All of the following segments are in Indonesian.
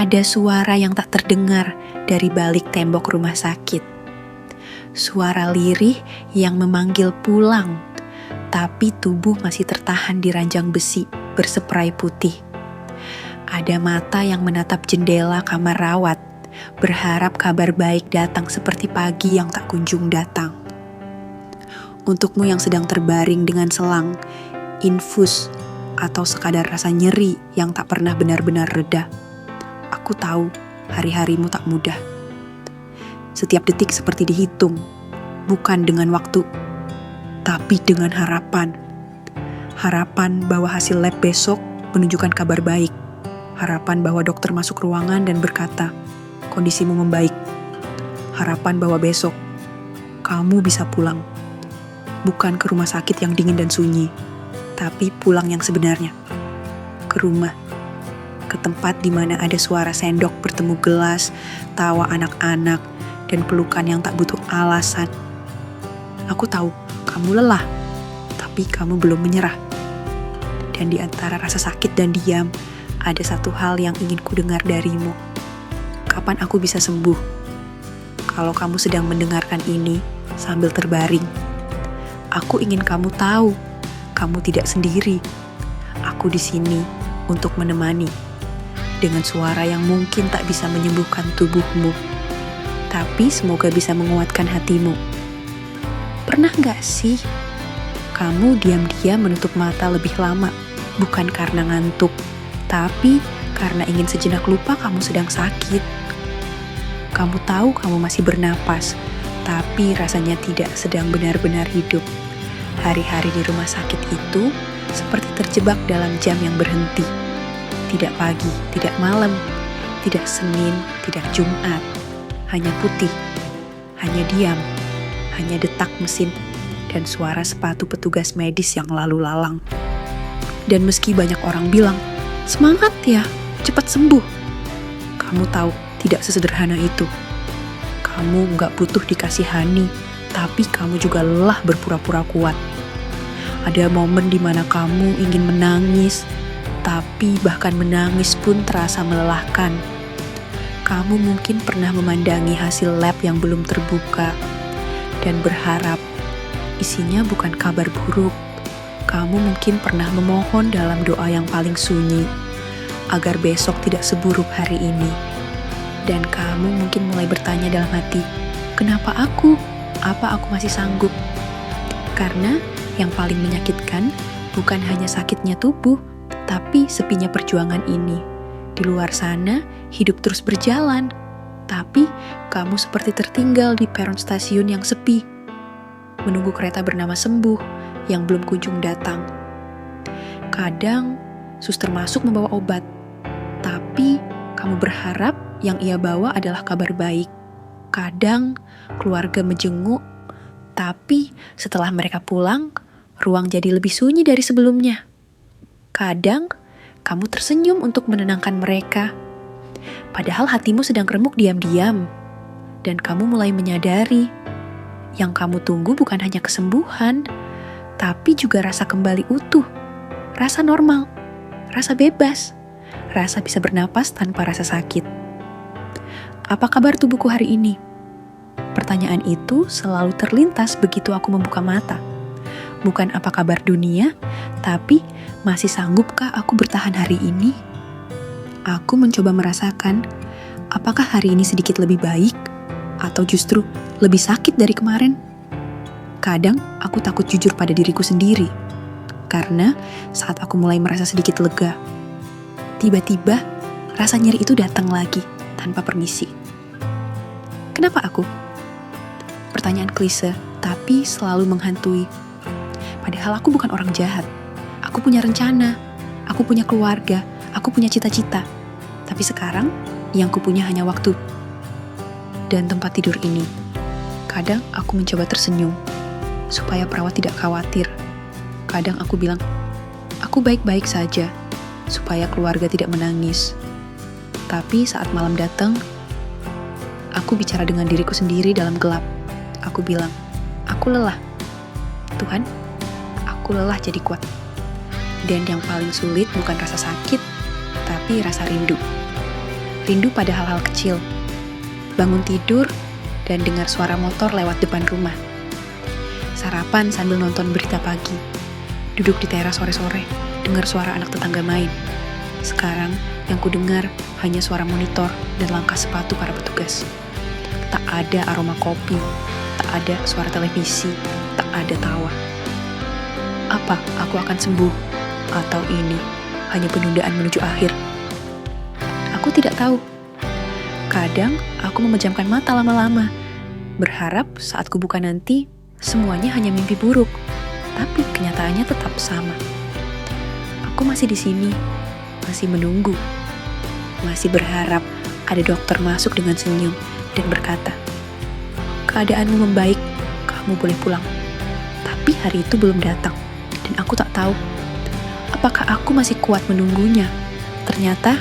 ada suara yang tak terdengar dari balik tembok rumah sakit. Suara lirih yang memanggil pulang, tapi tubuh masih tertahan di ranjang besi berseprai putih. Ada mata yang menatap jendela kamar rawat, berharap kabar baik datang seperti pagi yang tak kunjung datang. Untukmu yang sedang terbaring dengan selang, infus, atau sekadar rasa nyeri yang tak pernah benar-benar reda. Aku tahu hari-harimu tak mudah. Setiap detik seperti dihitung, bukan dengan waktu, tapi dengan harapan. Harapan bahwa hasil lab besok menunjukkan kabar baik. Harapan bahwa dokter masuk ruangan dan berkata, kondisimu membaik. Harapan bahwa besok kamu bisa pulang. Bukan ke rumah sakit yang dingin dan sunyi, tapi pulang yang sebenarnya. Ke rumah. Ke tempat di mana ada suara sendok bertemu gelas, tawa anak-anak, dan pelukan yang tak butuh alasan. Aku tahu kamu lelah, tapi kamu belum menyerah. Dan di antara rasa sakit dan diam, ada satu hal yang ingin ku dengar darimu. Kapan aku bisa sembuh? Kalau kamu sedang mendengarkan ini sambil terbaring, aku ingin kamu tahu, kamu tidak sendiri. Aku di sini untuk menemani. Dengan suara yang mungkin tak bisa menyembuhkan tubuhmu, tapi semoga bisa menguatkan hatimu. Pernah gak sih kamu diam-diam menutup mata lebih lama, bukan karena ngantuk, tapi karena ingin sejenak lupa kamu sedang sakit? Kamu tahu kamu masih bernapas, tapi rasanya tidak sedang benar-benar hidup. Hari-hari di rumah sakit itu seperti terjebak dalam jam yang berhenti. Tidak pagi, tidak malam, tidak Senin, tidak Jumat. Hanya putih, hanya diam, hanya detak mesin, dan suara sepatu petugas medis yang lalu lalang. Dan meski banyak orang bilang, semangat ya, cepat sembuh. Kamu tahu, tidak sesederhana itu. Kamu gak butuh dikasihani, tapi kamu juga lelah berpura-pura kuat. Ada momen di mana kamu ingin menangis, tapi bahkan menangis pun terasa melelahkan. Kamu mungkin pernah memandangi hasil lab yang belum terbuka dan berharap isinya bukan kabar buruk. Kamu mungkin pernah memohon dalam doa yang paling sunyi agar besok tidak seburuk hari ini. Dan kamu mungkin mulai bertanya dalam hati, kenapa aku? Apa aku masih sanggup? Karena yang paling menyakitkan bukan hanya sakitnya tubuh, tapi sepinya perjuangan ini. Di luar sana, hidup terus berjalan, tapi kamu seperti tertinggal di peron stasiun yang sepi, menunggu kereta bernama sembuh yang belum kunjung datang. Kadang, suster masuk membawa obat, tapi kamu berharap yang ia bawa adalah kabar baik. Kadang, keluarga menjenguk, tapi setelah mereka pulang, ruang jadi lebih sunyi dari sebelumnya. Kadang, kamu tersenyum untuk menenangkan mereka. Padahal hatimu sedang remuk diam-diam. Dan kamu mulai menyadari, yang kamu tunggu bukan hanya kesembuhan, tapi juga rasa kembali utuh, rasa normal, rasa bebas, rasa bisa bernapas tanpa rasa sakit. Apa kabar tubuhku hari ini? Pertanyaan itu selalu terlintas begitu aku membuka mata. Bukan apa kabar dunia, tapi masih sanggupkah aku bertahan hari ini? Aku mencoba merasakan, apakah hari ini sedikit lebih baik, atau justru lebih sakit dari kemarin? Kadang aku takut jujur pada diriku sendiri, karena saat aku mulai merasa sedikit lega, tiba-tiba rasa nyeri itu datang lagi tanpa permisi. Kenapa aku? Pertanyaan klise, tapi selalu menghantui. Padahal aku bukan orang jahat. Aku punya rencana, aku punya keluarga, aku punya cita-cita. Tapi sekarang, yang kupunya hanya waktu dan tempat tidur ini. Kadang aku mencoba tersenyum, supaya perawat tidak khawatir. Kadang aku bilang, aku baik-baik saja, supaya keluarga tidak menangis. Tapi saat malam datang, aku bicara dengan diriku sendiri dalam gelap. Aku bilang, aku lelah. Tuhan, aku lelah jadi kuat. Dan yang paling sulit bukan rasa sakit, tapi rasa rindu. rindu pada hal-hal kecil. Bangun tidur dan dengar suara motor lewat depan rumah. Sarapan sambil nonton berita pagi. Duduk di teras sore-sore, dengar suara anak tetangga main. Sekarang yang ku dengar hanya suara monitor dan langkah sepatu para petugas. Tak ada aroma kopi, tak ada suara televisi, tak ada tawa. Apa aku akan sembuh? Atau ini hanya penundaan menuju akhir? Aku tidak tahu. Kadang aku memejamkan mata lama-lama, berharap saat kubuka nanti semuanya hanya mimpi buruk, tapi kenyataannya tetap sama. Aku masih di sini, masih menunggu, masih berharap ada dokter masuk dengan senyum dan berkata, "Keadaanmu membaik, kamu boleh pulang." Tapi hari itu belum datang, dan aku tak tahu apakah aku masih kuat menunggunya. Ternyata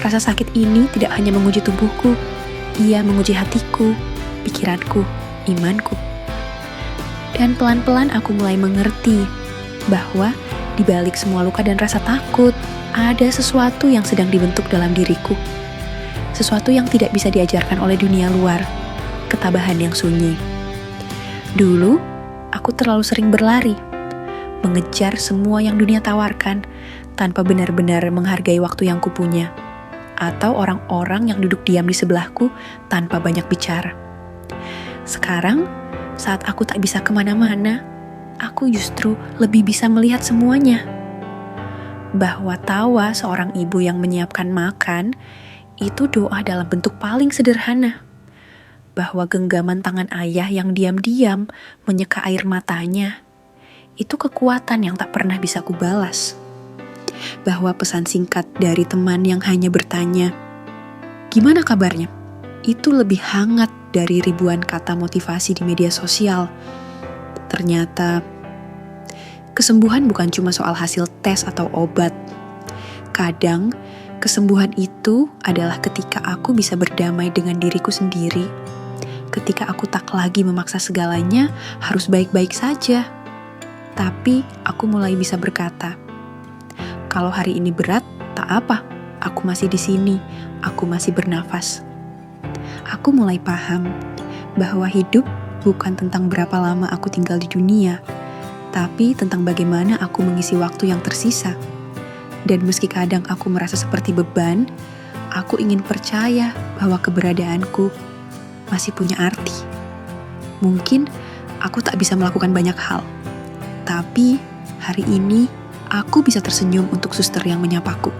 rasa sakit ini tidak hanya menguji tubuhku, ia menguji hatiku, pikiranku, imanku. Dan pelan-pelan aku mulai mengerti bahwa di balik semua luka dan rasa takut, ada sesuatu yang sedang dibentuk dalam diriku. Sesuatu yang tidak bisa diajarkan oleh dunia luar, ketabahan yang sunyi. Dulu, aku terlalu sering berlari, mengejar semua yang dunia tawarkan, tanpa benar-benar menghargai waktu yang kupunya, atau orang-orang yang duduk diam di sebelahku tanpa banyak bicara. Sekarang, saat aku tak bisa kemana-mana, aku justru lebih bisa melihat semuanya. Bahwa tawa seorang ibu yang menyiapkan makan, itu doa dalam bentuk paling sederhana. Bahwa genggaman tangan ayah yang diam-diam menyeka air matanya, itu kekuatan yang tak pernah bisa kubalas. Bahwa pesan singkat dari teman yang hanya bertanya, "Gimana kabarnya?" itu lebih hangat dari ribuan kata motivasi di media sosial. Ternyata, kesembuhan bukan cuma soal hasil tes atau obat. Kadang, kesembuhan itu adalah ketika aku bisa berdamai dengan diriku sendiri. Ketika aku tak lagi memaksa segalanya harus baik-baik saja. Tapi, aku mulai bisa berkata, kalau hari ini berat, tak apa. Aku masih di sini, aku masih bernafas. Aku mulai paham bahwa hidup bukan tentang berapa lama aku tinggal di dunia, tapi tentang bagaimana aku mengisi waktu yang tersisa. Dan meski kadang aku merasa seperti beban, aku ingin percaya bahwa keberadaanku masih punya arti. Mungkin aku tak bisa melakukan banyak hal, tapi hari ini aku bisa tersenyum untuk suster yang menyapaku.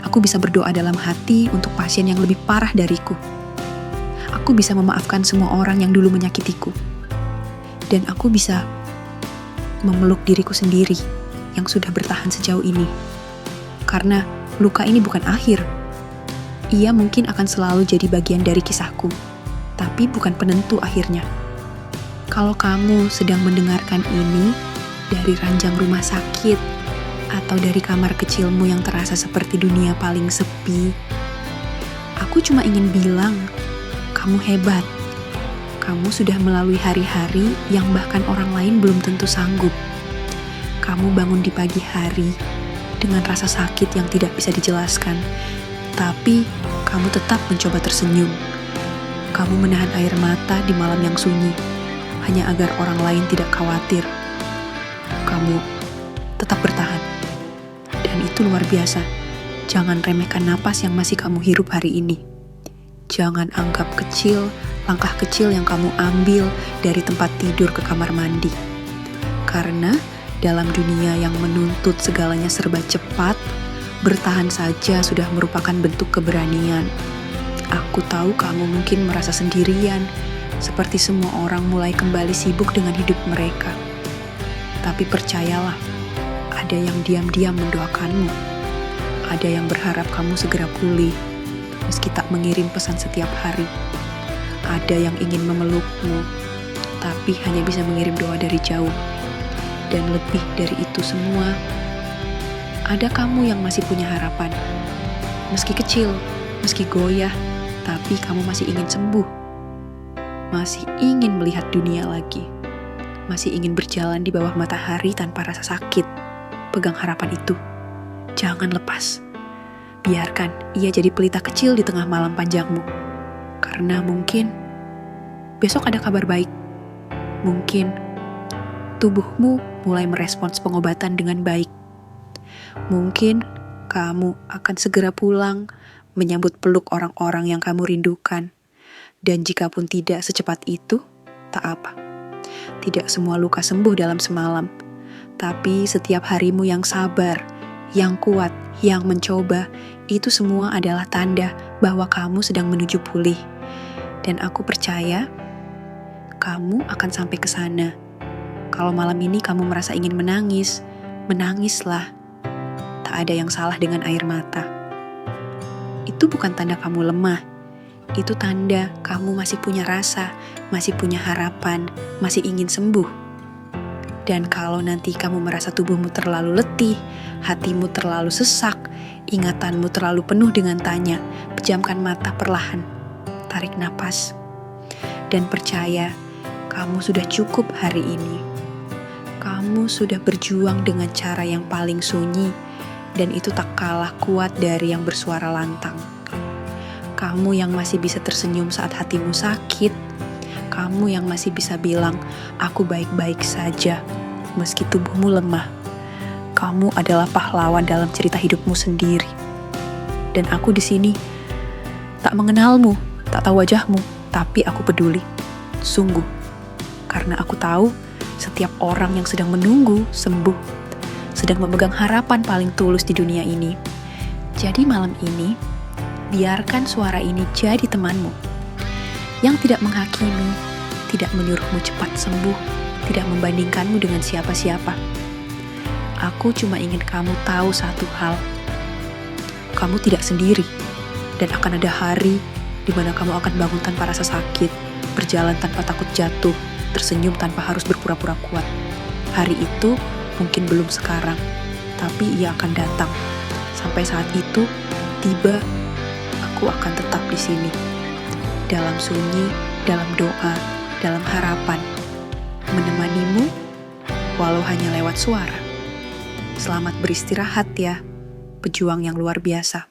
Aku bisa berdoa dalam hati untuk pasien yang lebih parah dariku. Aku bisa memaafkan semua orang yang dulu menyakitiku. Dan aku bisa memeluk diriku sendiri yang sudah bertahan sejauh ini. Karena luka ini bukan akhir. Ia mungkin akan selalu jadi bagian dari kisahku, tapi bukan penentu akhirnya. Kalau kamu sedang mendengarkan ini dari ranjang rumah sakit atau dari kamar kecilmu yang terasa seperti dunia paling sepi, aku cuma ingin bilang, kamu hebat. Kamu sudah melalui hari-hari yang bahkan orang lain belum tentu sanggup. Kamu bangun di pagi hari dengan rasa sakit yang tidak bisa dijelaskan, tapi kamu tetap mencoba tersenyum. Kamu menahan air mata di malam yang sunyi, hanya agar orang lain tidak khawatir. Kamu tetap bertahan. Dan itu luar biasa. Jangan remehkan napas yang masih kamu hirup hari ini. Jangan anggap kecil langkah kecil yang kamu ambil dari tempat tidur ke kamar mandi. Karena dalam dunia yang menuntut segalanya serba cepat, bertahan saja sudah merupakan bentuk keberanian. Aku tahu kamu mungkin merasa sendirian, seperti semua orang mulai kembali sibuk dengan hidup mereka. Tapi percayalah, ada yang diam-diam mendoakanmu. Ada yang berharap kamu segera pulih, meski tak mengirim pesan setiap hari. Ada yang ingin memelukmu, tapi hanya bisa mengirim doa dari jauh. Dan lebih dari itu semua, ada kamu yang masih punya harapan. Meski kecil, meski goyah, tapi kamu masih ingin sembuh. Masih ingin melihat dunia lagi. Masih ingin berjalan di bawah matahari tanpa rasa sakit. Pegang harapan itu. Jangan lepas. Biarkan ia jadi pelita kecil di tengah malam panjangmu. Karena mungkin besok ada kabar baik. Mungkin tubuhmu mulai merespons pengobatan dengan baik. Mungkin kamu akan segera pulang menyambut peluk orang-orang yang kamu rindukan. Dan jika pun tidak secepat itu, tak apa. Tidak semua luka sembuh dalam semalam. Tapi setiap harimu yang sabar, yang kuat, yang mencoba, itu semua adalah tanda bahwa kamu sedang menuju pulih. Dan aku percaya, kamu akan sampai ke sana. Kalau malam ini kamu merasa ingin menangis, menangislah. Tak ada yang salah dengan air mata. Itu bukan tanda kamu lemah. Itu tanda kamu masih punya rasa, masih punya harapan, masih ingin sembuh. Dan kalau nanti kamu merasa tubuhmu terlalu letih, hatimu terlalu sesak, ingatanmu terlalu penuh dengan tanya, pejamkan mata perlahan, tarik napas, dan percaya kamu sudah cukup hari ini. Kamu sudah berjuang dengan cara yang paling sunyi, dan itu tak kalah kuat dari yang bersuara lantang. Kamu yang masih bisa tersenyum saat hatimu sakit, kamu yang masih bisa bilang, aku baik-baik saja, meski tubuhmu lemah. Kamu adalah pahlawan dalam cerita hidupmu sendiri. Dan aku di sini tak mengenalmu, tak tahu wajahmu, tapi aku peduli. Sungguh. Karena aku tahu setiap orang yang sedang menunggu sembuh, sedang memegang harapan paling tulus di dunia ini. Jadi malam ini, biarkan suara ini jadi temanmu, yang tidak menghakimi, tidak menyuruhmu cepat sembuh, tidak membandingkanmu dengan siapa-siapa. Aku cuma ingin kamu tahu satu hal. Kamu tidak sendiri, dan akan ada hari di mana kamu akan bangun tanpa rasa sakit, berjalan tanpa takut jatuh, tersenyum tanpa harus berpura-pura kuat. Hari itu mungkin belum sekarang, tapi ia akan datang. Sampai saat itu tiba, aku akan tetap di sini. Dalam sunyi, dalam doa, dalam harapan. Menemanimu, walau hanya lewat suara. Selamat beristirahat ya, pejuang yang luar biasa.